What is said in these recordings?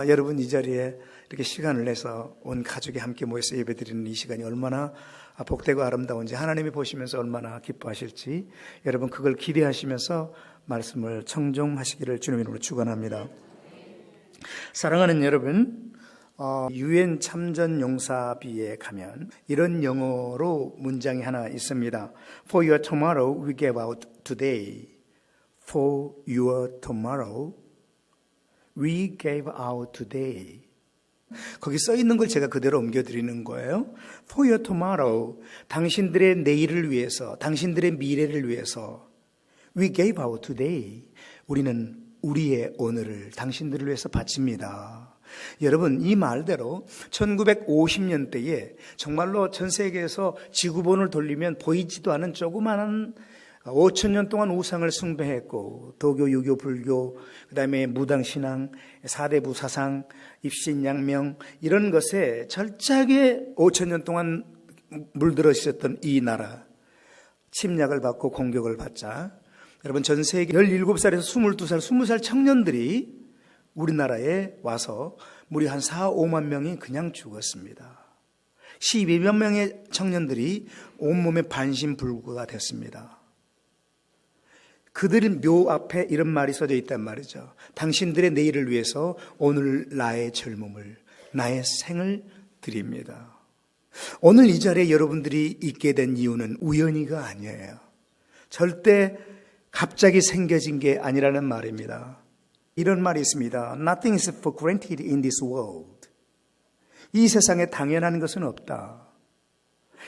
여러분 이 자리에 이렇게 시간을 내서 온 가족이 함께 모여서 예배드리는 이 시간이 얼마나 복되고 아름다운지 하나님이 보시면서 얼마나 기뻐하실지 여러분 그걸 기대하시면서 말씀을 청종하시기를 주님의 이름으로 축원합니다. 사랑하는 여러분, UN 참전용사비에 가면 이런 영어로 문장이 하나 있습니다. For your tomorrow we gave out today. For your tomorrow we gave out today. 거기 써 있는 걸 제가 그대로 옮겨드리는 거예요. For your tomorrow, 당신들의 내일을 위해서, 당신들의 미래를 위해서 we gave out today. 우리는 우리의 오늘을 당신들을 위해서 바칩니다. 여러분, 이 말대로 1950년대에 정말로 전 세계에서 지구본을 돌리면 보이지도 않은 조그마한 5,000년 동안 우상을 숭배했고 도교, 유교, 불교, 그다음에 무당신앙, 사대부 사상, 입신양명 이런 것에 절차게 5,000년 동안 물들어 있었던 이 나라 침략을 받고 공격을 받자 여러분 전 세계 17살에서 22살, 20살 청년들이 우리나라에 와서 무려 한 4, 5만 명이 그냥 죽었습니다. 12만 명의 청년들이 온몸에 반신불구가 됐습니다. 그들의 묘 앞에 이런 말이 써져 있단 말이죠. 당신들의 내일을 위해서 오늘 나의 젊음을, 나의 생을 드립니다. 오늘 이 자리에 여러분들이 있게 된 이유는 우연히가 아니에요. 절대 갑자기 생겨진 게 아니라는 말입니다. 이런 말이 있습니다. Nothing is for granted in this world. 이 세상에 당연한 것은 없다.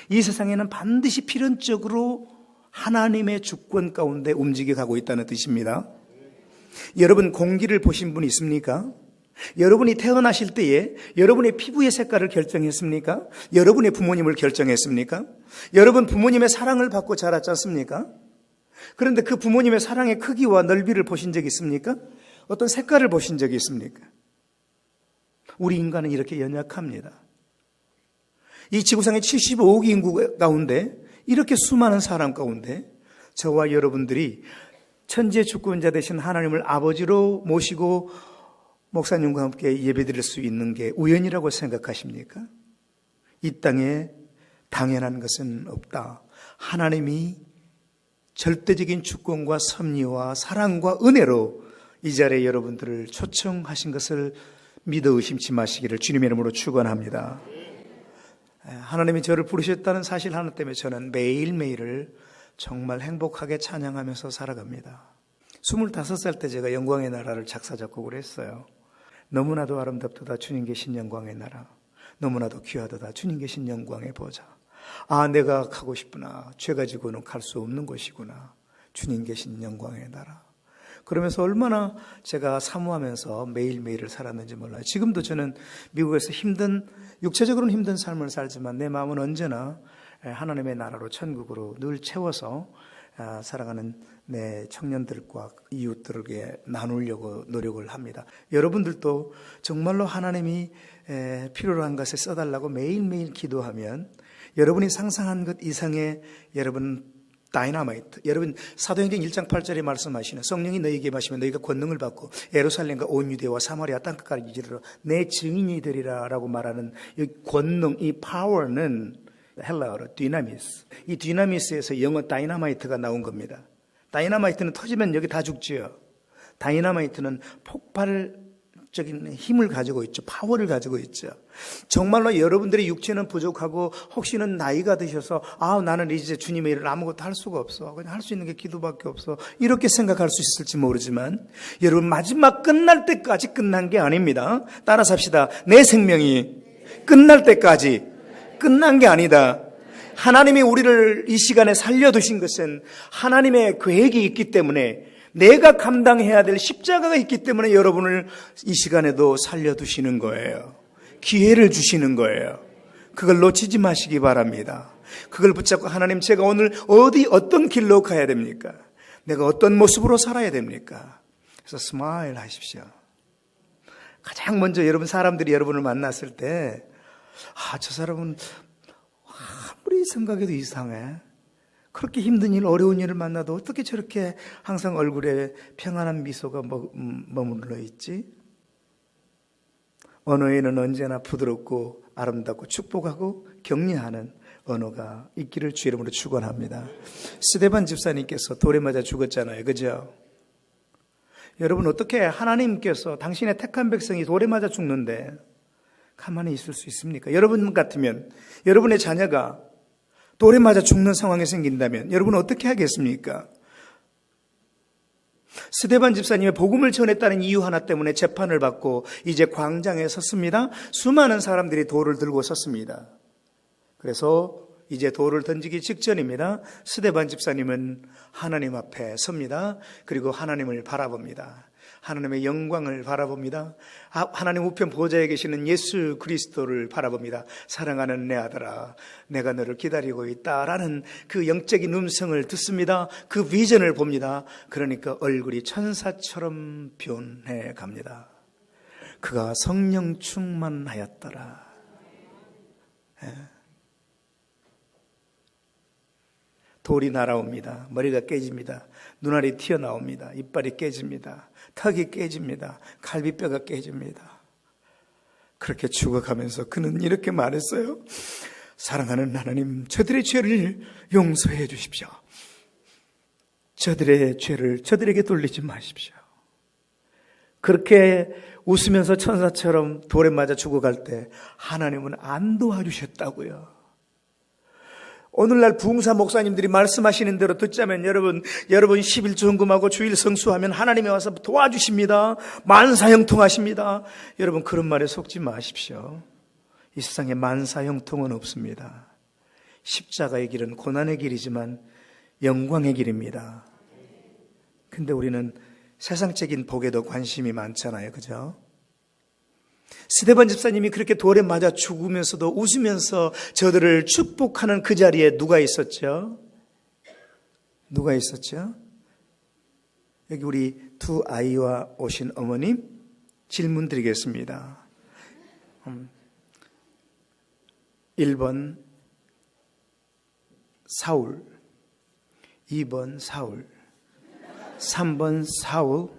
이 세상에는 반드시 필연적으로 하나님의 주권 가운데 움직여가고 있다는 뜻입니다. 여러분 공기를 보신 분 있습니까? 여러분이 태어나실 때에 여러분의 피부의 색깔을 결정했습니까? 여러분의 부모님을 결정했습니까? 여러분 부모님의 사랑을 받고 자랐지 않습니까? 그런데 그 부모님의 사랑의 크기와 넓이를 보신 적이 있습니까? 어떤 색깔을 보신 적이 있습니까? 우리 인간은 이렇게 연약합니다. 이 지구상의 75억 인구 가운데 이렇게 수많은 사람 가운데 저와 여러분들이 천지의 주권자 되신 하나님을 아버지로 모시고 목사님과 함께 예배드릴 수 있는 게 우연이라고 생각하십니까? 이 땅에 당연한 것은 없다. 하나님이 절대적인 주권과 섭리와 사랑과 은혜로 이 자리에 여러분들을 초청하신 것을 믿어 의심치 마시기를 주님의 이름으로 축원합니다. 하나님이 저를 부르셨다는 사실 하나 때문에 저는 매일매일을 정말 행복하게 찬양하면서 살아갑니다. 25살 때 제가 영광의 나라를 작사 작곡을 했어요. 너무나도 아름답도다 주님 계신 영광의 나라, 너무나도 귀하도다 주님 계신 영광의 보좌. 아, 내가 가고 싶구나. 죄 가지고는 갈 수 없는 곳이구나. 주님 계신 영광의 나라. 그러면서 제가 사모하면서 매일매일을 살았는지 몰라요. 지금도 저는 미국에서 육체적으로는 힘든 삶을 살지만 내 마음은 언제나 하나님의 나라로 천국으로 늘 채워서 살아가는 내 청년들과 이웃들에게 나누려고 노력을 합니다. 여러분들도 정말로 하나님이 필요로 한 것에 써달라고 매일매일 기도하면 여러분이 상상한 것 이상의 여러분 다이너마이트. 여러분 사도행전 1장 8절에 말씀하시는 성령이 너희에게 마시면 너희가 권능을 받고 예루살렘과 온 유대와 사마리아 땅끝까지 이르러 내 증인이 되리라 라고 말하는 이 권능, 이 파워는 헬라어로 디나미스. 이 디나미스에서 영어 다이너마이트가 나온 겁니다. 다이너마이트는 터지면 여기 다 죽지요. 다이너마이트는 폭발적인 힘을 가지고 있죠. 파워를 가지고 있죠. 정말로 여러분들의 육체는 부족하고 혹시는 나이가 드셔서 나는 이제 주님의 일을 아무것도 할 수가 없어. 그냥 할 수 있는 게 기도밖에 없어. 이렇게 생각할 수 있을지 모르지만 여러분 마지막 끝날 때까지 끝난 게 아닙니다. 따라서 합시다. 내 생명이 끝날 때까지 끝난 게 아니다. 하나님이 우리를 이 시간에 살려두신 것은 하나님의 계획이 있기 때문에 내가 감당해야 될 십자가가 있기 때문에 여러분을 이 시간에도 살려두시는 거예요. 기회를 주시는 거예요. 그걸 놓치지 마시기 바랍니다. 그걸 붙잡고 하나님 제가 오늘 어떤 길로 가야 됩니까? 내가 어떤 모습으로 살아야 됩니까? 그래서 스마일 하십시오. 가장 먼저 사람들이 여러분을 만났을 때 저 사람은 아무리 생각해도 이상해. 그렇게 힘든 일, 어려운 일을 만나도 어떻게 저렇게 항상 얼굴에 평안한 미소가 머물러 있지? 언어에는 언제나 부드럽고 아름답고 축복하고 격려하는 언어가 있기를 주 이름으로 축원합니다. 스데반 집사님께서 돌에 맞아 죽었잖아요. 그죠? 여러분, 어떻게 하나님께서 당신의 택한 백성이 돌에 맞아 죽는데 가만히 있을 수 있습니까? 여러분 같으면, 여러분의 자녀가 돌에 맞아 죽는 상황이 생긴다면 여러분은 어떻게 하겠습니까? 스데반 집사님의 복음을 전했다는 이유 하나 때문에 재판을 받고 이제 광장에 섰습니다. 수많은 사람들이 돌을 들고 섰습니다. 그래서 이제 돌을 던지기 직전입니다. 스데반 집사님은 하나님 앞에 섭니다. 그리고 하나님을 바라봅니다. 하나님의 영광을 바라봅니다. 하나님 우편 보좌에 계시는 예수 그리스도를 바라봅니다. 사랑하는 내 아들아, 내가 너를 기다리고 있다라는 그 영적인 음성을 듣습니다. 그 비전을 봅니다. 그러니까 얼굴이 천사처럼 변해 갑니다. 그가 성령 충만하였더라. 돌이 날아옵니다. 머리가 깨집니다. 눈알이 튀어나옵니다. 이빨이 깨집니다. 턱이 깨집니다. 갈비뼈가 깨집니다. 그렇게 죽어가면서 그는 이렇게 말했어요. 사랑하는 하나님, 저들의 죄를 용서해 주십시오. 저들의 죄를 저들에게 돌리지 마십시오. 그렇게 웃으면서 천사처럼 돌에 맞아 죽어갈 때 하나님은 안 도와주셨다고요. 오늘날 부흥사 목사님들이 말씀하시는 대로 듣자면 여러분 11조헌금하고 주일 성수하면 하나님이 와서 도와주십니다. 만사형통하십니다. 여러분, 그런 말에 속지 마십시오. 이 세상에 만사형통은 없습니다. 십자가의 길은 고난의 길이지만 영광의 길입니다. 근데 우리는 세상적인 복에 더 관심이 많잖아요. 그죠? 스데반 집사님이 그렇게 돌에 맞아 죽으면서도 웃으면서 저들을 축복하는 그 자리에 누가 있었죠? 누가 있었죠? 여기 우리 두 아이와 오신 어머님 질문 드리겠습니다. 1번 사울, 2번 사울, 3번 사울,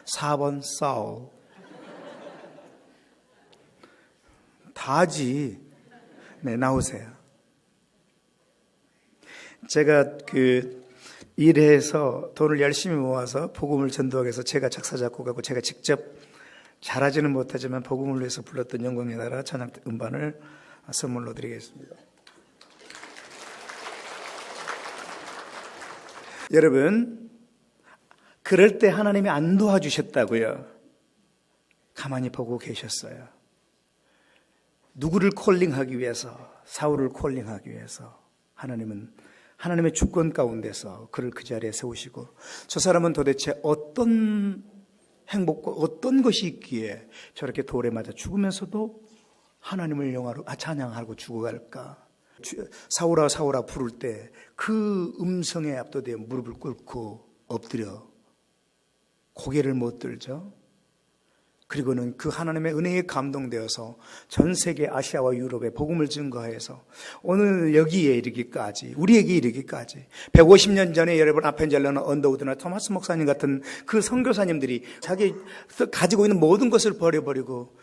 4번 사울. 다지. 네, 나오세요. 제가 일해서 돈을 열심히 모아서 복음을 전도하기 위해서 제가 작사 작곡하고 제가 직접 잘하지는 못하지만 복음을 위해서 불렀던 영광의 나라 찬양 음반을 선물로 드리겠습니다. 여러분, 그럴 때 하나님이 안 도와주셨다고요. 가만히 보고 계셨어요. 누구를 콜링하기 위해서, 사울을 콜링하기 위해서 하나님은 하나님의 주권 가운데서 그를 그 자리에 세우시고, 저 사람은 도대체 어떤 행복과 어떤 것이 있기에 저렇게 돌에 맞아 죽으면서도 하나님을 찬양하고 죽어갈까? 사울아 사울아 부를 때 그 음성에 압도되어 무릎을 꿇고 엎드려 고개를 못 들죠. 그리고는 그 하나님의 은혜에 감동되어서 전 세계 아시아와 유럽에 복음을 증거해서 오늘 여기에 이르기까지, 우리에게 이르기까지 150년 전에 여러분 아펜젤러나 언더우드나 토마스 목사님 같은 그 선교사님들이 자기 가지고 있는 모든 것을 버려버리고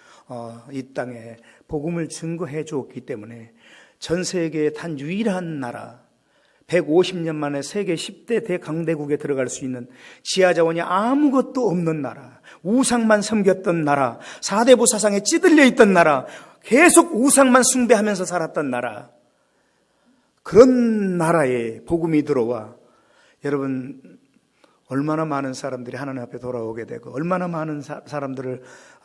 이 땅에 복음을 증거해 주었기 때문에 전 세계의 단 유일한 나라, 150년 만에 세계 10대 대강대국에 들어갈 수 있는 지하자원이 아무것도 없는 나라, 우상만 섬겼던 나라, 4대부 사상에 찌들려 있던 나라, 계속 우상만 숭배하면서 살았던 나라, 그런 나라에 복음이 들어와 여러분 얼마나 많은 사람들이 하나님 앞에 돌아오게 되고 얼마나 많은 사람들을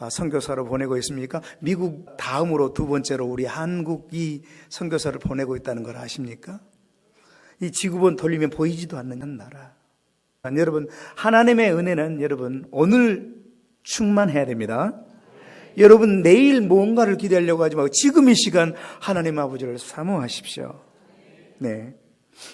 선교사로 보내고 있습니까? 미국 다음으로 두 번째로 우리 한국이 선교사를 보내고 있다는 걸 아십니까? 이 지구본 돌리면 보이지도 않는 나라. 여러분, 하나님의 은혜는 여러분 오늘 충만해야 됩니다. 여러분 내일 뭔가를 기대하려고 하지 말고 지금 이 시간 하나님 아버지를 사모하십시오. 네.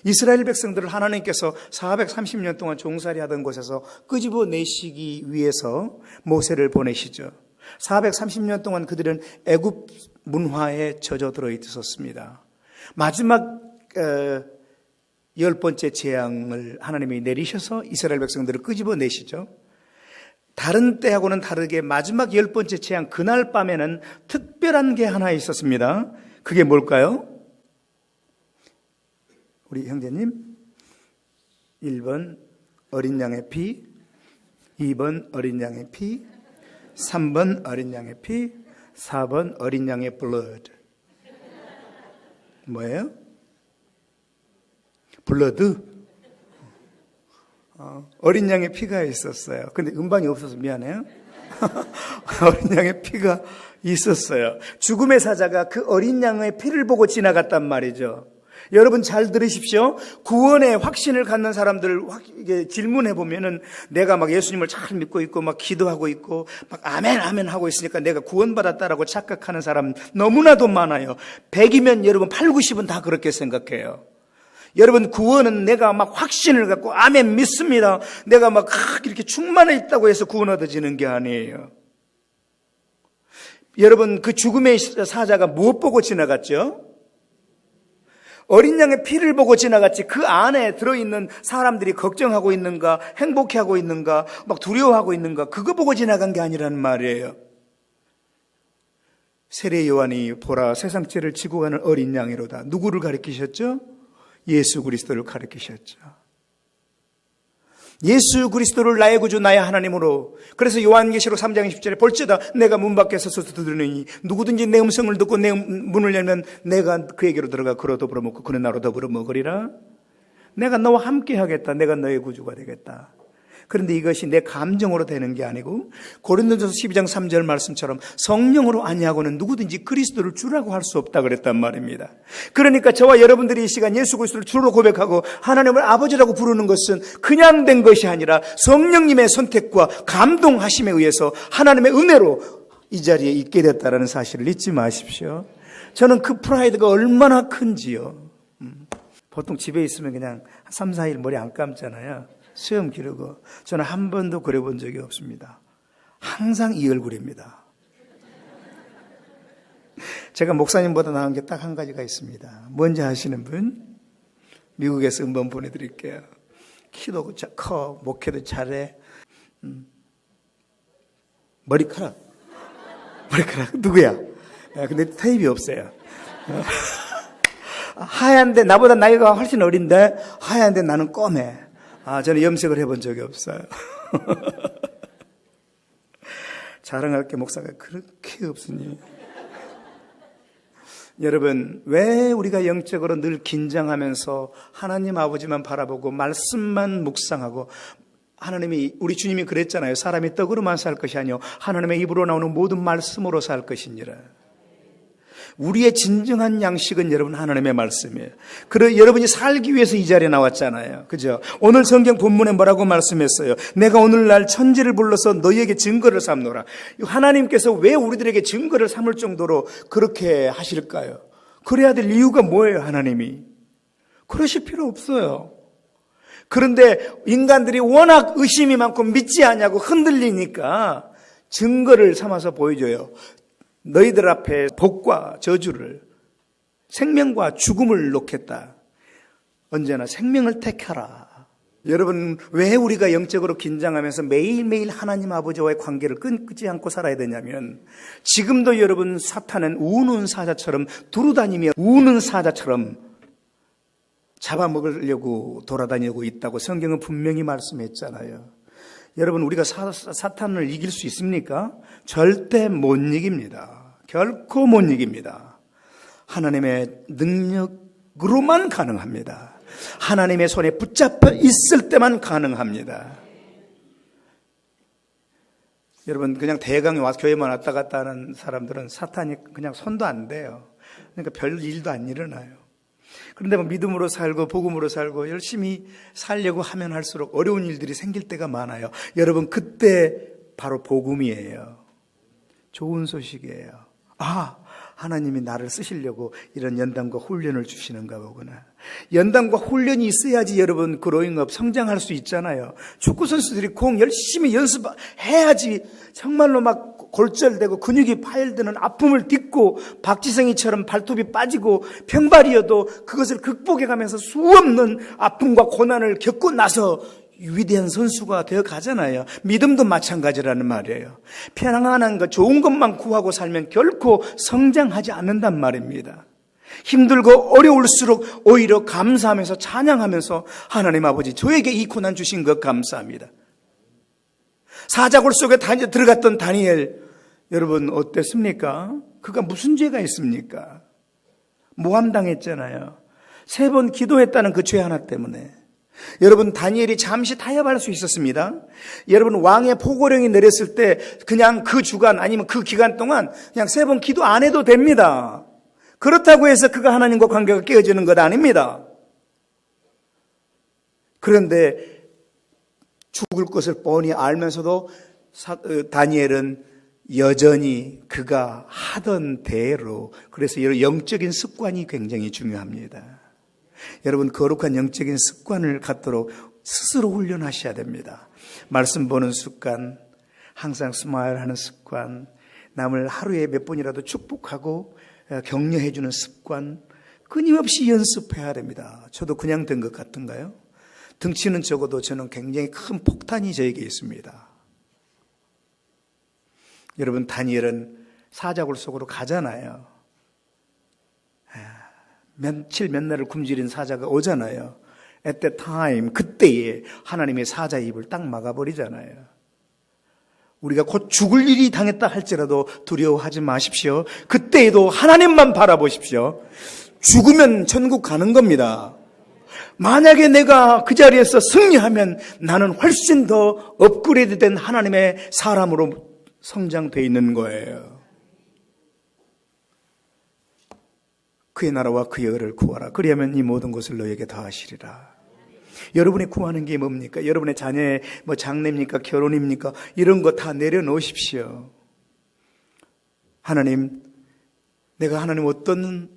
이스라엘 백성들을 하나님께서 430년 동안 종살이 하던 곳에서 끄집어내시기 위해서 모세를 보내시죠. 430년 동안 그들은 애굽 문화에 젖어들어 있었습니다. 마지막 10번째 재앙을 하나님이 내리셔서 이스라엘 백성들을 끄집어내시죠. 다른 때하고는 다르게 마지막 10번째 재앙 그날 밤에는 특별한 게 하나 있었습니다. 그게 뭘까요? 우리 형제님, 1번 어린 양의 피, 2번 어린 양의 피, 3번 어린 양의 피, 4번 어린 양의 blood. 뭐예요? 블러드? 어린 양의 피가 있었어요. 근데 음반이 없어서 미안해요. 어린 양의 피가 있었어요. 죽음의 사자가 그 어린 양의 피를 보고 지나갔단 말이죠. 여러분 잘 들으십시오. 구원의 확신을 갖는 사람들 질문해 보면은 내가 막 예수님을 잘 믿고 있고 막 기도하고 있고 막 아멘 아멘 하고 있으니까 내가 구원받았다라고 착각하는 사람 너무나도 많아요. 100이면 여러분 8, 90은 다 그렇게 생각해요. 여러분 구원은 내가 막 확신을 갖고 아멘 믿습니다. 내가 막 이렇게 충만해 있다고 해서 구원 얻어지는 게 아니에요. 여러분 그 죽음의 사자가 무엇 보고 지나갔죠? 어린 양의 피를 보고 지나갔지 그 안에 들어있는 사람들이 걱정하고 있는가 행복해하고 있는가 막 두려워하고 있는가 그거 보고 지나간 게 아니란 말이에요. 세례 요한이 보라 세상 죄를 지고 가는 어린 양이로다. 누구를 가리키셨죠? 예수 그리스도를 가리키셨죠. 예수 그리스도를 나의 구주 나의 하나님으로. 그래서 요한계시록 3장 10절에 볼지다 내가 문 밖에 서서 두드리니 누구든지 내 음성을 듣고 내 문을 열면 내가 그에게로 들어가 그로 더불어 먹고 그는 나로 더불어 먹으리라. 내가 너와 함께 하겠다. 내가 너의 구주가 되겠다. 그런데 이것이 내 감정으로 되는 게 아니고 고린도전서 12장 3절 말씀처럼 성령으로 아니하고는 누구든지 그리스도를 주라고 할 수 없다 그랬단 말입니다. 그러니까 저와 여러분들이 이 시간 예수 그리스도를 주로 고백하고 하나님을 아버지라고 부르는 것은 그냥 된 것이 아니라 성령님의 선택과 감동하심에 의해서 하나님의 은혜로 이 자리에 있게 됐다는 사실을 잊지 마십시오. 저는 그 프라이드가 얼마나 큰지요. 보통 집에 있으면 그냥 3, 4일 머리 안 감잖아요. 수염 기르고. 저는 한 번도 그려본 적이 없습니다. 항상 이 얼굴입니다. 제가 목사님보다 나은 게 딱 한 가지가 있습니다. 뭔지 아시는 분? 미국에서 음반 보내드릴게요. 키도 커, 목회도 잘해. 머리카락 누구야? 근데 테이프 없어요. 하얀데 나보다 나이가 훨씬 어린데 하얀데 나는 검해. 저는 염색을 해본 적이 없어요. 자랑할 게 목사가 그렇게 없으니. 여러분, 왜 우리가 영적으로 늘 긴장하면서 하나님 아버지만 바라보고 말씀만 묵상하고 하나님이 우리 주님이 그랬잖아요. 사람이 떡으로만 살 것이 아니요 하나님의 입으로 나오는 모든 말씀으로 살 것이니라. 우리의 진정한 양식은 여러분 하나님의 말씀이에요. 그리고 여러분이 살기 위해서 이 자리에 나왔잖아요. 그죠? 오늘 성경 본문에 뭐라고 말씀했어요? 내가 오늘날 천지를 불러서 너희에게 증거를 삼노라. 하나님께서 왜 우리들에게 증거를 삼을 정도로 그렇게 하실까요? 그래야 될 이유가 뭐예요? 하나님이 그러실 필요 없어요. 그런데 인간들이 워낙 의심이 많고 믿지 않냐고 흔들리니까 증거를 삼아서 보여줘요. 너희들 앞에 복과 저주를, 생명과 죽음을 놓겠다. 언제나 생명을 택하라. 여러분, 왜 우리가 영적으로 긴장하면서 매일매일 하나님 아버지와의 관계를 끊지 않고 살아야 되냐면, 지금도 여러분 사탄은 우는 사자처럼 두루다니며 우는 사자처럼 잡아먹으려고 돌아다니고 있다고 성경은 분명히 말씀했잖아요. 여러분, 우리가 사탄을 이길 수 있습니까? 절대 못 이깁니다. 결코 못 이깁니다. 하나님의 능력으로만 가능합니다. 하나님의 손에 붙잡혀 있을 때만 가능합니다. 여러분, 그냥 대강에 와서 교회만 왔다 갔다 하는 사람들은 사탄이 그냥 손도 안 대요. 그러니까 별 일도 안 일어나요. 그런데 믿음으로 살고 복음으로 살고 열심히 살려고 하면 할수록 어려운 일들이 생길 때가 많아요. 여러분, 그때 바로 복음이에요. 좋은 소식이에요. 하나님이 나를 쓰시려고 이런 연단과 훈련을 주시는가 보구나. 연단과 훈련이 있어야지 여러분 그로잉업 성장할 수 있잖아요. 축구 선수들이 공 열심히 연습해야지 정말로 막 골절되고 근육이 파열되는 아픔을 딛고 박지성이처럼 발톱이 빠지고 평발이어도 그것을 극복해가면서 수없는 아픔과 고난을 겪고 나서 위대한 선수가 되어 가잖아요. 믿음도 마찬가지라는 말이에요. 편안한 것, 좋은 것만 구하고 살면 결코 성장하지 않는단 말입니다. 힘들고 어려울수록 오히려 감사하면서 찬양하면서 하나님 아버지 저에게 이 고난 주신 것 감사합니다. 사자굴 속에 들어갔던 다니엘 여러분 어땠습니까? 그가 무슨 죄가 있습니까? 모함당했잖아요. 3번 기도했다는 그 죄 하나 때문에. 여러분 다니엘이 잠시 타협할 수 있었습니다. 여러분 왕의 포고령이 내렸을 때 그냥 그 주간 아니면 그 기간 동안 그냥 3번 기도 안 해도 됩니다. 그렇다고 해서 그가 하나님과 관계가 깨어지는 것 아닙니다. 그런데 죽을 것을 뻔히 알면서도 다니엘은 여전히 그가 하던 대로, 그래서 영적인 습관이 굉장히 중요합니다. 여러분 거룩한 영적인 습관을 갖도록 스스로 훈련하셔야 됩니다. 말씀 보는 습관, 항상 스마일하는 습관, 남을 하루에 몇 번이라도 축복하고 격려해 주는 습관, 끊임없이 연습해야 됩니다. 저도 그냥 된 것 같은가요? 등치는 적어도 저는 굉장히 큰 폭탄이 저에게 있습니다. 여러분 다니엘은 사자굴 속으로 가잖아요. 며칠 몇 날을 굶주린 사자가 오잖아요. At that time, 그때에 하나님의 사자 입을 딱 막아버리잖아요. 우리가 곧 죽을 일이 당했다 할지라도 두려워하지 마십시오. 그때에도 하나님만 바라보십시오. 죽으면 천국 가는 겁니다. 만약에 내가 그 자리에서 승리하면 나는 훨씬 더 업그레이드된 하나님의 사람으로 성장되어 있는 거예요. 그의 나라와 그의 의를 구하라. 그리하면 이 모든 것을 너에게 더하시리라. 여러분이 구하는 게 뭡니까? 여러분의 자녀의 장래입니까? 결혼입니까? 이런 거 다 내려놓으십시오. 하나님, 내가 하나님 어떤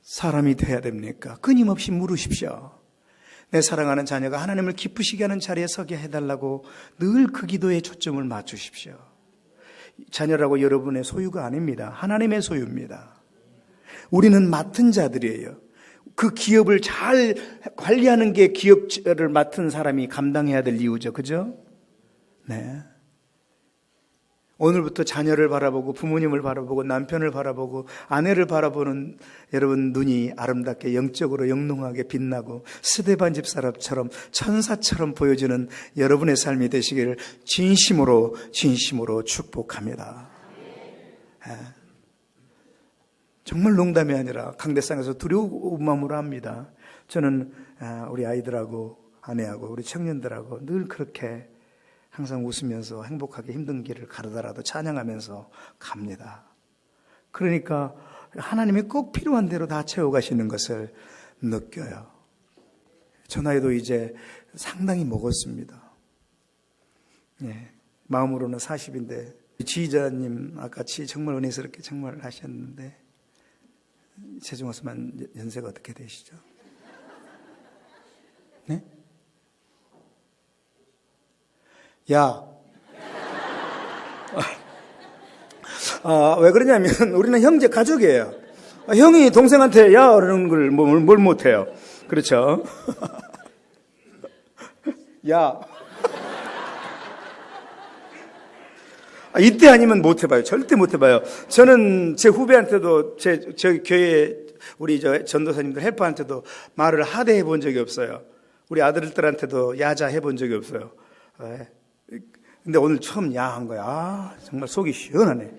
사람이 돼야 됩니까? 끊임없이 물으십시오. 내 사랑하는 자녀가 하나님을 기쁘시게 하는 자리에 서게 해달라고 늘 그 기도에 초점을 맞추십시오. 자녀라고 여러분의 소유가 아닙니다. 하나님의 소유입니다. 우리는 맡은 자들이에요. 그 기업을 잘 관리하는 게 기업을 맡은 사람이 감당해야 될 이유죠. 그죠? 네. 오늘부터 자녀를 바라보고 부모님을 바라보고 남편을 바라보고 아내를 바라보는 여러분 눈이 아름답게 영적으로 영롱하게 빛나고 스데반 집사람처럼 천사처럼 보여지는 여러분의 삶이 되시기를 진심으로 축복합니다. 네. 정말 농담이 아니라 강대상에서 두려운 마음으로 합니다. 저는 우리 아이들하고 아내하고 우리 청년들하고 늘 그렇게 항상 웃으면서 행복하게 힘든 길을 가르다라도 찬양하면서 갑니다. 그러니까 하나님이 꼭 필요한 대로 다 채워가시는 것을 느껴요. 저 나이도 이제 상당히 먹었습니다. 예, 마음으로는 40인데 지휘자님 아까같이 정말 은혜스럽게 정말 하셨는데 최종호스만 연세가 어떻게 되시죠? 네? 야. 왜 그러냐면 우리는 형제 가족이에요. 형이 동생한테 야 그러는 걸 뭘 못해요. 그렇죠? 야. 이때 아니면 못 해봐요. 절대 못 해봐요. 저는 제 후배한테도 제 교회 우리 전도사님들 헬퍼한테도 말을 하대해 본 적이 없어요. 우리 아들들한테도 야자 해본 적이 없어요. 근데 오늘 처음 야한 거야. 정말 속이 시원하네.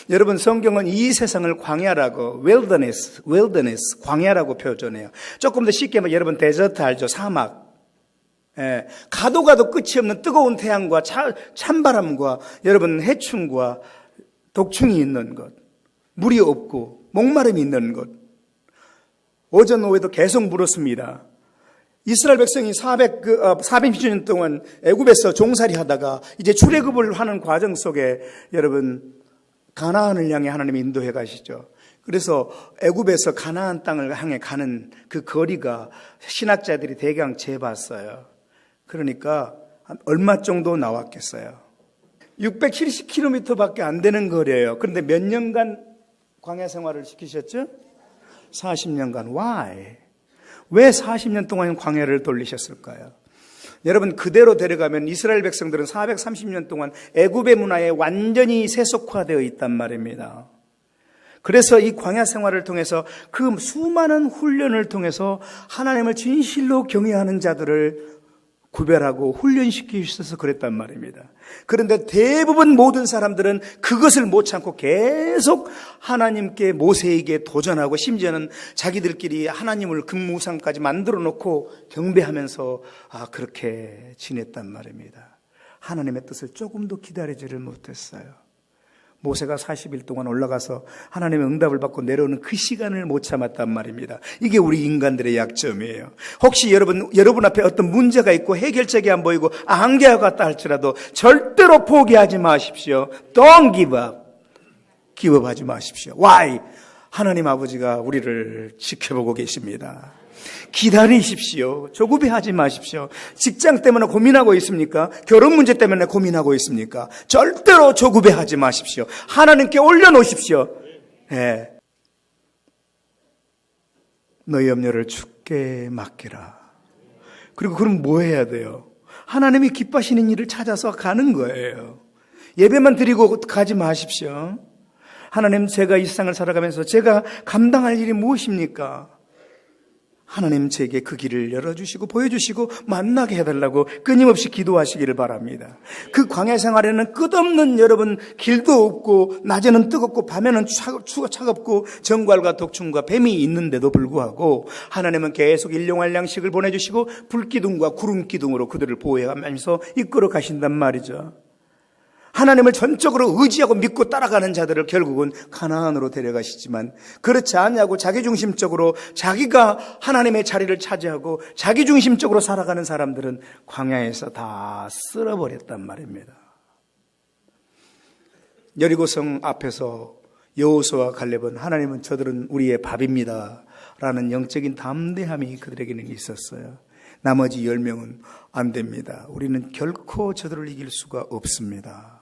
여러분 성경은 이 세상을 광야라고 wilderness 광야라고 표현해요. 조금 더 쉽게 말하면 여러분 데저트 알죠? 사막. 예, 가도 끝이 없는 뜨거운 태양과 찬바람과 여러분 해충과 독충이 있는 것, 물이 없고 목마름이 있는 것. 오전 오후에도 계속 물었습니다. 이스라엘 백성이 420년 동안 애굽에서 종살이 하다가 이제 출애굽을 하는 과정 속에 여러분 가나안을 향해 하나님이 인도해 가시죠. 그래서 애굽에서 가나안 땅을 향해 가는 그 거리가 신학자들이 대강 재봤어요. 그러니까 얼마 정도 나왔겠어요? 670km밖에 안 되는 거리예요. 그런데 몇 년간 광야 생활을 시키셨죠? 40년간. Why? 왜 40년 동안 광야를 돌리셨을까요? 여러분, 그대로 데려가면 이스라엘 백성들은 430년 동안 애굽의 문화에 완전히 세속화되어 있단 말입니다. 그래서 이 광야 생활을 통해서 그 수많은 훈련을 통해서 하나님을 진실로 경외하는 자들을 구별하고 훈련시키셔서 그랬단 말입니다. 그런데 대부분 모든 사람들은 그것을 못 참고 계속 하나님께 모세에게 도전하고 심지어는 자기들끼리 하나님을 금무상까지 만들어 놓고 경배하면서 그렇게 지냈단 말입니다. 하나님의 뜻을 조금도 기다리지를 못했어요. 모세가 40일 동안 올라가서 하나님의 응답을 받고 내려오는 그 시간을 못 참았단 말입니다. 이게 우리 인간들의 약점이에요. 혹시 여러분 앞에 어떤 문제가 있고 해결책이 안 보이고 한계와 같다 할지라도 절대로 포기하지 마십시오. Don't give up. 기업하지 마십시오. Why? 하나님 아버지가 우리를 지켜보고 계십니다. 기다리십시오. 조급해하지 마십시오. 직장 때문에 고민하고 있습니까? 결혼 문제 때문에 고민하고 있습니까? 절대로 조급해하지 마십시오. 하나님께 올려놓으십시오. 네. 너희 염려를 주께 맡기라. 그리고 그럼 뭐 해야 돼요? 하나님이 기뻐하시는 일을 찾아서 가는 거예요. 예배만 드리고 가지 마십시오. 하나님, 제가 이 세상을 살아가면서 제가 감당할 일이 무엇입니까? 하나님 제게 그 길을 열어주시고 보여주시고 만나게 해달라고 끊임없이 기도하시기를 바랍니다. 그 광야 생활에는 끝없는 여러분 길도 없고 낮에는 뜨겁고 밤에는 차갑고 정갈과 독충과 뱀이 있는데도 불구하고 하나님은 계속 일용할 양식을 보내주시고 불기둥과 구름기둥으로 그들을 보호하면서 이끌어 가신단 말이죠. 하나님을 전적으로 의지하고 믿고 따라가는 자들을 결국은 가나안으로 데려가시지만 그렇지 않냐고 자기중심적으로 자기가 하나님의 자리를 차지하고 자기중심적으로 살아가는 사람들은 광야에서 다 쓸어버렸단 말입니다. 여리고성 앞에서 여호수아와 갈렙은 하나님은 저들은 우리의 밥입니다 라는 영적인 담대함이 그들에게는 있었어요. 나머지 10명은 안 됩니다. 우리는 결코 저들을 이길 수가 없습니다.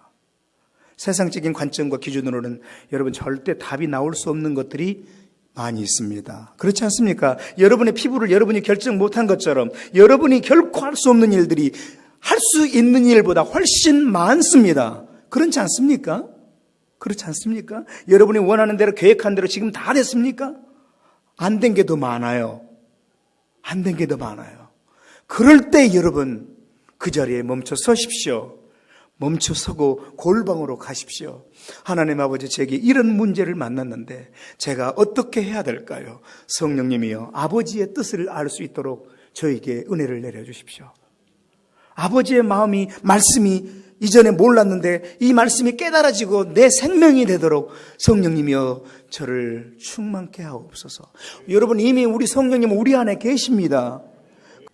세상적인 관점과 기준으로는 여러분 절대 답이 나올 수 없는 것들이 많이 있습니다. 그렇지 않습니까? 여러분의 피부를 여러분이 결정 못한 것처럼 여러분이 결코 할 수 없는 일들이 할 수 있는 일보다 훨씬 많습니다. 그렇지 않습니까? 그렇지 않습니까? 여러분이 원하는 대로 계획한 대로 지금 다 됐습니까? 안 된 게 더 많아요. 안 된 게 더 많아요. 그럴 때 여러분 그 자리에 멈춰 서십시오. 멈춰서고 골방으로 가십시오. 하나님 아버지, 제게 이런 문제를 만났는데 제가 어떻게 해야 될까요? 성령님이여, 아버지의 뜻을 알 수 있도록 저에게 은혜를 내려주십시오. 아버지의 마음이, 말씀이 이전에 몰랐는데 이 말씀이 깨달아지고 내 생명이 되도록 성령님이여 저를 충만케 하옵소서. 여러분, 이미 우리 성령님은 우리 안에 계십니다.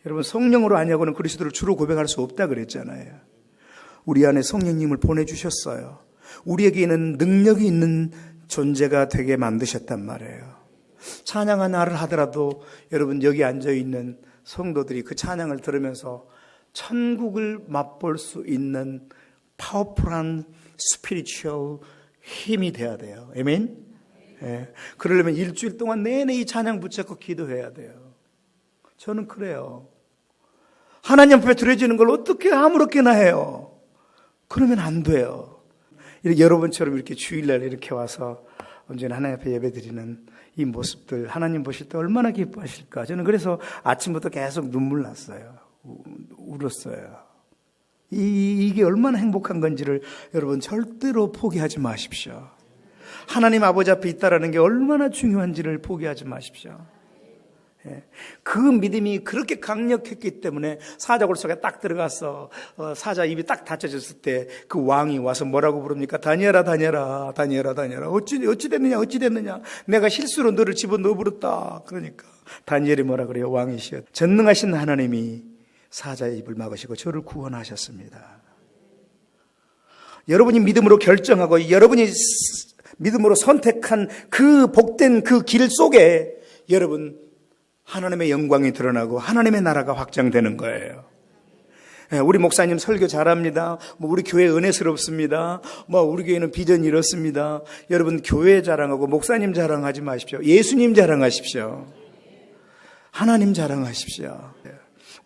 여러분, 성령으로 아니하고는 그리스도를 주로 고백할 수 없다 그랬잖아요. 우리 안에 성령님을 보내주셨어요. 우리에게는 능력이 있는 존재가 되게 만드셨단 말이에요. 찬양한 날을 하더라도 여러분 여기 앉아있는 성도들이 그 찬양을 들으면서 천국을 맛볼 수 있는 파워풀한 스피리추얼 힘이 돼야 돼요. 아멘? 예. 그러려면 일주일 동안 내내 이 찬양 붙잡고 기도해야 돼요. 저는 그래요. 하나님 앞에 드려지는 걸 어떻게 아무렇게나 해요. 그러면 안 돼요. 여러분처럼 이렇게 주일날 이렇게 와서 언제나 하나님 앞에 예배드리는 이 모습들 하나님 보실 때 얼마나 기뻐하실까. 저는 그래서 아침부터 계속 눈물 났어요. 울었어요. 이게 얼마나 행복한 건지를 여러분 절대로 포기하지 마십시오. 하나님 아버지 앞에 있다라는 게 얼마나 중요한지를 포기하지 마십시오. 그 믿음이 그렇게 강력했기 때문에 사자굴 속에 딱 들어가서 사자 입이 딱 닫혀졌을 때 그 왕이 와서 뭐라고 부릅니까? 다니엘아, 다니엘아, 다니엘아, 다니엘아. 어찌 됐느냐? 내가 실수로 너를 집어넣어 버렸다. 그러니까 다니엘이 뭐라 그래요? 왕이시여, 전능하신 하나님이 사자의 입을 막으시고 저를 구원하셨습니다. 여러분이 믿음으로 결정하고 여러분이 믿음으로 선택한 그 복된 그 길 속에 여러분 하나님의 영광이 드러나고 하나님의 나라가 확장되는 거예요. 우리 목사님 설교 잘합니다. 우리 교회 은혜스럽습니다. 우리 교회는 비전이 이렇습니다. 여러분 교회 자랑하고 목사님 자랑하지 마십시오. 예수님 자랑하십시오. 하나님 자랑하십시오.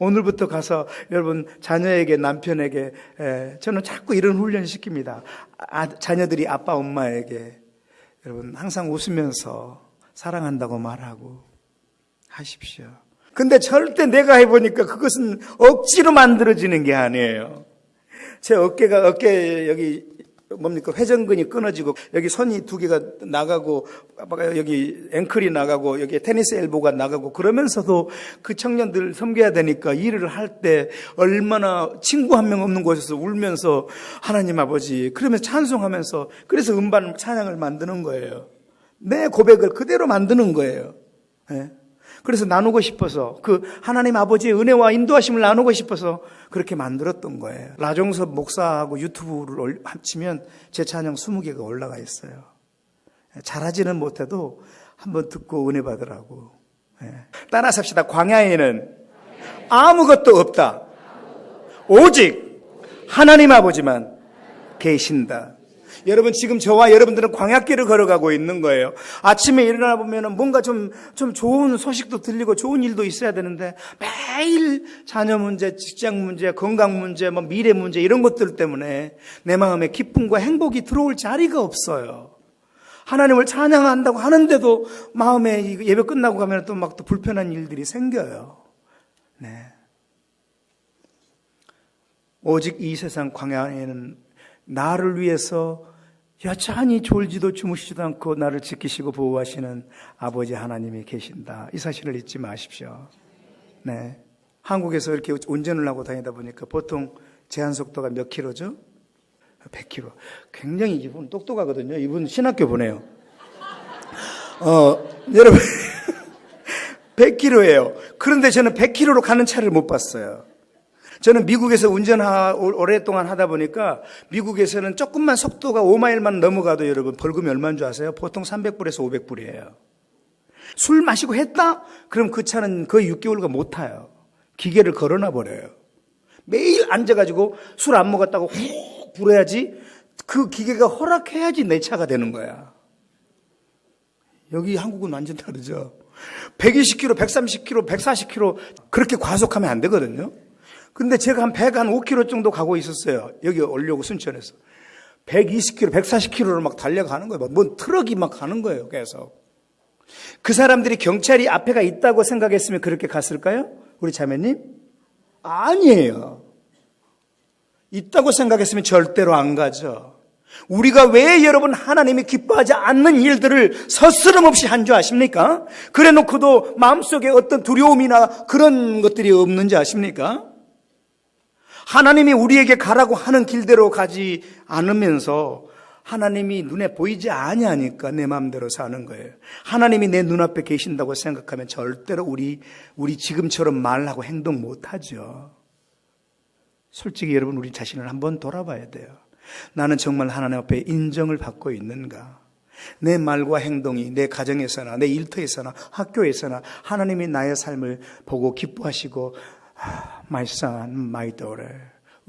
오늘부터 가서 여러분 자녀에게 남편에게 저는 자꾸 이런 훈련 시킵니다. 자녀들이 아빠 엄마에게 여러분 항상 웃으면서 사랑한다고 말하고 하십시오. 근데 절대 내가 해보니까 그것은 억지로 만들어지는 게 아니에요. 제 어깨 여기 뭡니까 회전근이 끊어지고 여기 손이 두 개가 나가고 여기 앵클이 나가고 여기 테니스 엘보가 나가고 그러면서도 그 청년들 섬겨야 되니까 일을 할 때 얼마나 친구 한 명 없는 곳에서 울면서 하나님 아버지 그러면서 찬송하면서 그래서 음반 찬양을 만드는 거예요. 내 고백을 그대로 만드는 거예요. 네. 그래서 나누고 싶어서 그 하나님 아버지의 은혜와 인도하심을 나누고 싶어서 그렇게 만들었던 거예요. 라종섭 목사하고 유튜브를 합치면 제 찬양 20개가 올라가 있어요. 잘하지는 못해도 한번 듣고 은혜 받으라고. 따라 삽시다. 광야에는 아무것도 없다. 오직 하나님 아버지만 계신다. 여러분 지금 저와 여러분들은 광야길을 걸어가고 있는 거예요. 아침에 일어나 보면 뭔가 좀 좋은 소식도 들리고 좋은 일도 있어야 되는데 매일 자녀 문제, 직장 문제, 건강 문제, 미래 문제 이런 것들 때문에 내 마음에 기쁨과 행복이 들어올 자리가 없어요. 하나님을 찬양한다고 하는데도 마음에 예배 끝나고 가면 또 막 또 불편한 일들이 생겨요. 네. 오직 이 세상 광야에는 나를 위해서 여전히 졸지도 주무시지도 않고 나를 지키시고 보호하시는 아버지 하나님이 계신다. 이 사실을 잊지 마십시오. 네. 한국에서 이렇게 운전을 하고 다니다 보니까 보통 제한 속도가 몇 킬로죠? 100km. 굉장히 이분 똑똑하거든요. 이분 신학교 보내요. 여러분 100km예요. 그런데 저는 100km로 가는 차를 못 봤어요. 저는 미국에서 오랫동안 하다 보니까 미국에서는 조금만 속도가 5마일만 넘어가도 여러분 벌금이 얼마인 줄 아세요? 보통 300불에서 500불이에요. 술 마시고 했다? 그럼 그 차는 거의 6개월가 못 타요. 기계를 걸어놔 버려요. 매일 앉아가지고 술 안 먹었다고 훅 불어야지 그 기계가 허락해야지 내 차가 되는 거야. 여기 한국은 완전 다르죠. 120km, 130km, 140km 그렇게 과속하면 안 되거든요. 근데 제가 한 105km 정도 가고 있었어요. 여기 오려고 순천에서. 120km, 140km로 막 달려가는 거예요. 뭔 트럭이 막 가는 거예요. 계속. 그 사람들이 경찰이 앞에가 있다고 생각했으면 그렇게 갔을까요? 우리 자매님? 아니에요. 있다고 생각했으면 절대로 안 가죠. 우리가 왜 여러분 하나님이 기뻐하지 않는 일들을 서스럼 없이 한 줄 아십니까? 그래 놓고도 마음속에 어떤 두려움이나 그런 것들이 없는지 아십니까? 하나님이 우리에게 가라고 하는 길대로 가지 않으면서 하나님이 눈에 보이지 아니하니까 내 마음대로 사는 거예요. 하나님이 내 눈앞에 계신다고 생각하면 절대로 우리 지금처럼 말하고 행동 못하죠. 솔직히 여러분 우리 자신을 한번 돌아봐야 돼요. 나는 정말 하나님 앞에 인정을 받고 있는가? 내 말과 행동이 내 가정에서나 내 일터에서나 학교에서나 하나님이 나의 삶을 보고 기뻐하시고 My son, my daughter,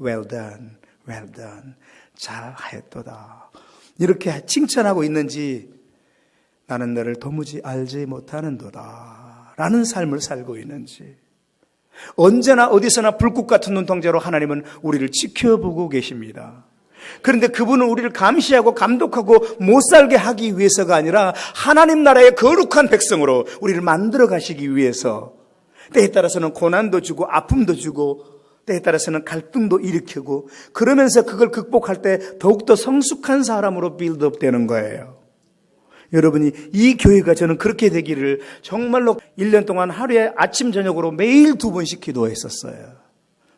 well done, well done. 잘하였도다. 이렇게 칭찬하고 있는지 나는 너를 도무지 알지 못하는도다 라는 삶을 살고 있는지 언제나 어디서나 불꽃 같은 눈동자로 하나님은 우리를 지켜보고 계십니다. 그런데 그분은 우리를 감시하고 감독하고 못 살게 하기 위해서가 아니라 하나님 나라의 거룩한 백성으로 우리를 만들어 가시기 위해서 때에 따라서는 고난도 주고 아픔도 주고 때에 따라서는 갈등도 일으키고 그러면서 그걸 극복할 때 더욱더 성숙한 사람으로 빌드업 되는 거예요. 여러분이 이 교회가 저는 그렇게 되기를 정말로 1년 동안 하루에 아침 저녁으로 매일 2번씩 기도했었어요.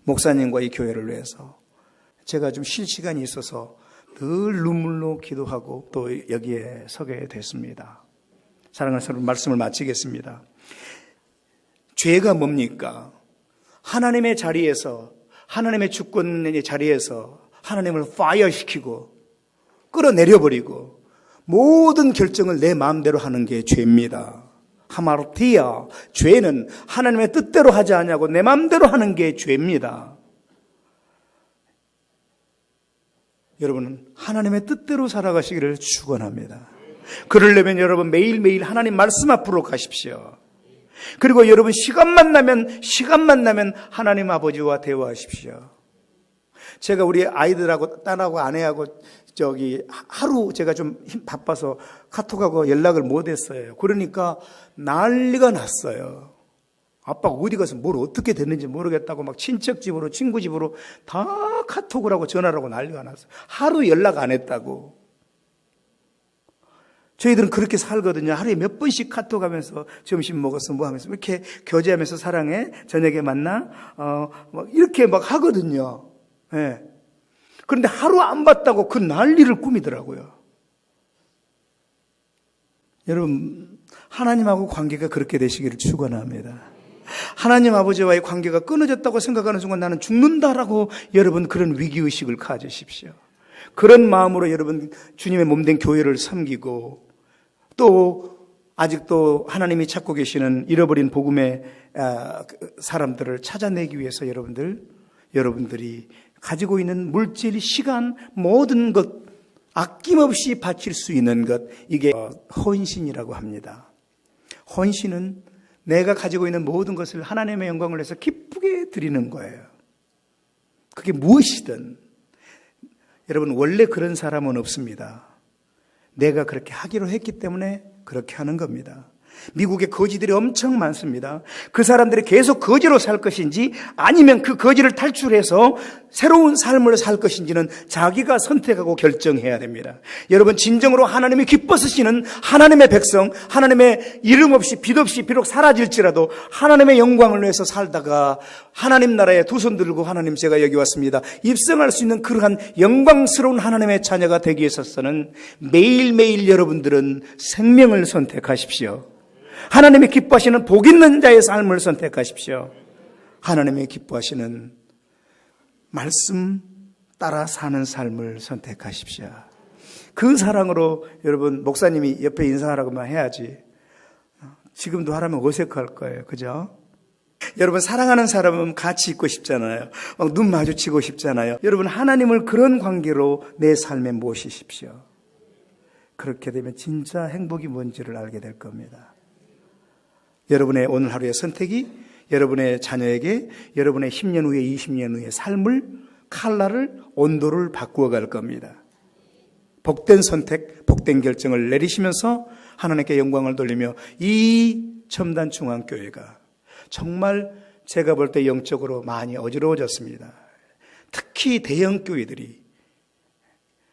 목사님과 이 교회를 위해서. 제가 좀 쉴 시간이 있어서 늘 눈물로 기도하고 또 여기에 서게 됐습니다. 사랑하는 여러분 말씀을 마치겠습니다. 죄가 뭡니까? 하나님의 자리에서 하나님의 주권의 자리에서 하나님을 파이어시키고 끌어내려버리고 모든 결정을 내 마음대로 하는 게 죄입니다. 하마르티아, 죄는 하나님의 뜻대로 하지 않냐고 내 마음대로 하는 게 죄입니다. 여러분은 하나님의 뜻대로 살아가시기를 축원합니다. 그러려면 여러분 매일매일 하나님 말씀 앞으로 가십시오. 그리고 여러분 시간만 나면 하나님 아버지와 대화하십시오. 제가 우리 아이들하고 딸하고 아내하고 하루 제가 좀 바빠서 카톡하고 연락을 못했어요. 그러니까 난리가 났어요. 아빠가 어디 가서 뭘 어떻게 됐는지 모르겠다고 막 친척 집으로 친구 집으로 다 카톡을 하고 전화를 하고 난리가 났어요. 하루 연락 안 했다고. 저희들은 그렇게 살거든요. 하루에 몇 번씩 카톡하면서 점심 먹었어 뭐 하면서 이렇게 교제하면서 사랑해 저녁에 만나 막 이렇게 막 하거든요. 예. 그런데 하루 안 봤다고 그 난리를 꾸미더라고요. 여러분 하나님하고 관계가 그렇게 되시기를 축원합니다. 하나님 아버지와의 관계가 끊어졌다고 생각하는 순간 나는 죽는다라고 여러분 그런 위기의식을 가지십시오. 그런 마음으로 여러분 주님의 몸된 교회를 섬기고 또 아직도 하나님이 찾고 계시는 잃어버린 복음의 사람들을 찾아내기 위해서 여러분들이 가지고 있는 물질, 시간, 모든 것 아낌없이 바칠 수 있는 것, 이게 헌신이라고 합니다. 헌신은 내가 가지고 있는 모든 것을 하나님의 영광을 위해서 기쁘게 드리는 거예요. 그게 무엇이든. 여러분 원래 그런 사람은 없습니다. 내가 그렇게 하기로 했기 때문에 그렇게 하는 겁니다. 미국에 거지들이 엄청 많습니다. 그 사람들이 계속 거지로 살 것인지 아니면 그 거지를 탈출해서 새로운 삶을 살 것인지는 자기가 선택하고 결정해야 됩니다. 여러분 진정으로 하나님이 기뻐하시는 하나님의 백성, 하나님의 이름 없이 빛 없이 비록 사라질지라도 하나님의 영광을 위해서 살다가 하나님 나라에 두 손 들고 하나님 제가 여기 왔습니다. 입성할 수 있는 그러한 영광스러운 하나님의 자녀가 되기 위해서는 매일매일 여러분들은 생명을 선택하십시오. 하나님이 기뻐하시는 복 있는 자의 삶을 선택하십시오. 하나님이 기뻐하시는 말씀 따라 사는 삶을 선택하십시오. 그 사랑으로 여러분 목사님이 옆에 인사하라고만 해야지 지금도 하라면 어색할 거예요. 그죠? 여러분 사랑하는 사람은 같이 있고 싶잖아요. 막 눈 마주치고 싶잖아요. 여러분 하나님을 그런 관계로 내 삶에 모시십시오. 그렇게 되면 진짜 행복이 뭔지를 알게 될 겁니다. 여러분의 오늘 하루의 선택이 여러분의 자녀에게 여러분의 10년 후에 20년 후의 삶을 칼날을 온도를 바꾸어 갈 겁니다. 복된 선택, 복된 결정을 내리시면서 하나님께 영광을 돌리며 이 첨단 중앙교회가 정말 제가 볼 때 영적으로 많이 어지러워졌습니다. 특히 대형 교회들이.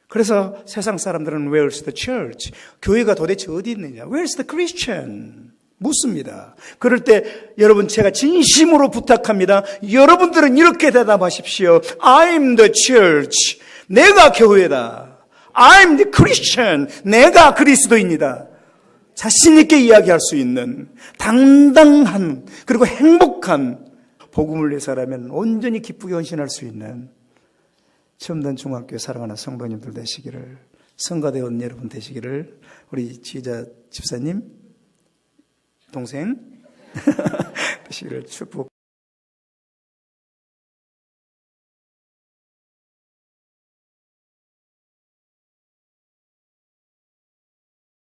그래서 세상 사람들은 Where's the church? 교회가 도대체 어디 있느냐? Where's the Christian? 묻습니다. 그럴 때 여러분 제가 진심으로 부탁합니다. 여러분들은 이렇게 대답하십시오. I'm the church. 내가 교회다. I'm the Christian. 내가 그리스도입니다. 자신 있게 이야기할 수 있는 당당한 그리고 행복한 복음을 위해서라면 온전히 기쁘게 헌신할 수 있는 첨단 중학교 사랑하는 성도님들 되시기를, 성가대원 여러분 되시기를, 우리 지휘자 집사님 동생 되시기를 축복